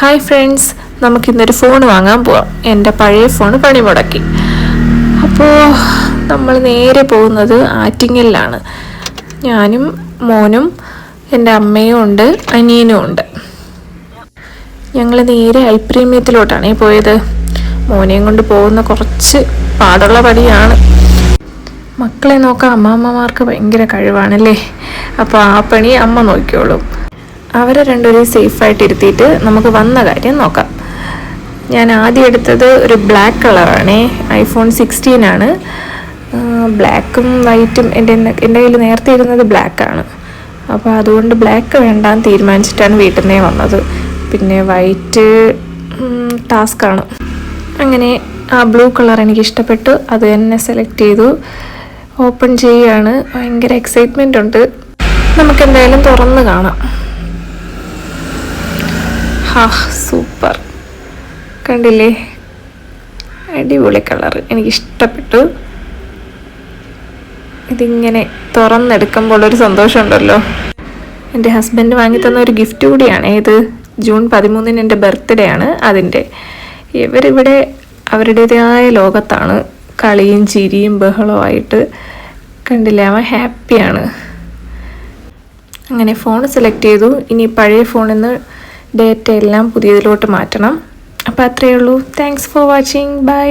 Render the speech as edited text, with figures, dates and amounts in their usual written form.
Hi friends, നമുക്കിന്നൊരു phone വാങ്ങാൻ പോവാം. എൻ്റെ പഴയ ഫോൺ പണി മുടക്കി. അപ്പോൾ നമ്മൾ നേരെ പോകുന്നത് ആറ്റിങ്ങലിലാണ്. ഞാനും മോനും എൻ്റെ അമ്മയും ഉണ്ട്, അനിയനും ഉണ്ട്. ഞങ്ങൾ നേരെ ഐപ്രീമിയത്തിലോട്ടാണ് പോയത്. മോനെയും കൊണ്ട് പോകുന്ന കുറച്ച് പാടുള്ള പടിയാണ്. മക്കളെ നോക്കാൻ അമ്മാമ്മമാർക്ക് ഭയങ്കര കഴിവാണല്ലേ. അപ്പോൾ ആ പണി അമ്മ നോക്കിയോളും. അവരെ രണ്ടുപേരും സേഫായിട്ട് ഇരുത്തിയിട്ട് നമുക്ക് വന്ന കാര്യം നോക്കാം. ഞാൻ ആദ്യം എടുത്തത് ഒരു ബ്ലാക്ക് കളറാണ്. ഐഫോൺ 16 ആണ്. ബ്ലാക്കും വൈറ്റും എൻ്റെ കയ്യിൽ നേരത്തെ ഇരുന്നത് ബ്ലാക്കാണ്. അപ്പോൾ അതുകൊണ്ട് ബ്ലാക്ക് വേണ്ടാന്ന് തീരുമാനിച്ചിട്ടാണ് വീട്ടിൽ നിന്നേ വന്നത്. പിന്നെ വൈറ്റ് ടാസ്ക്കാണ്. അങ്ങനെ ആ ബ്ലൂ കളർ എനിക്ക് ഇഷ്ടപ്പെട്ടു. അത് തന്നെ സെലക്ട് ചെയ്തു. ഓപ്പൺ ചെയ്യുകയാണ്. ഭയങ്കര എക്സൈറ്റ്മെൻ്റ് ഉണ്ട്. നമുക്കെന്തായാലും തുറന്ന് കാണാം. സൂപ്പർ, കണ്ടില്ലേ? അടിപൊളി കളർ, എനിക്കിഷ്ടപ്പെട്ടു. ഇതിങ്ങനെ തുറന്നെടുക്കുമ്പോൾ ഒരു സന്തോഷമുണ്ടല്ലോ. എൻ്റെ ഹസ്ബൻഡ് വാങ്ങി തന്ന ഒരു ഗിഫ്റ്റ് കൂടിയാണ് ഇത്. ജൂൺ 13 എൻ്റെ ബർത്ത്ഡേ ആണ് അതിൻ്റെ. ഇവരിവിടെ അവരുടേതായ ലോകത്താണ്, കളിയും ചിരിയും ബഹളവുമായിട്ട്. കണ്ടില്ലേ, അവൻ ഹാപ്പിയാണ്. അങ്ങനെ ഫോൺ സെലക്ട് ചെയ്തു. ഇനി പഴയ ഫോണിൽ നിന്ന് ഡേറ്റ എല്ലാം പുതിയതിലോട്ട് മാറ്റണം. അപ്പോൾ അത്രയേ ഉള്ളൂ. Thanks for watching. ബൈ.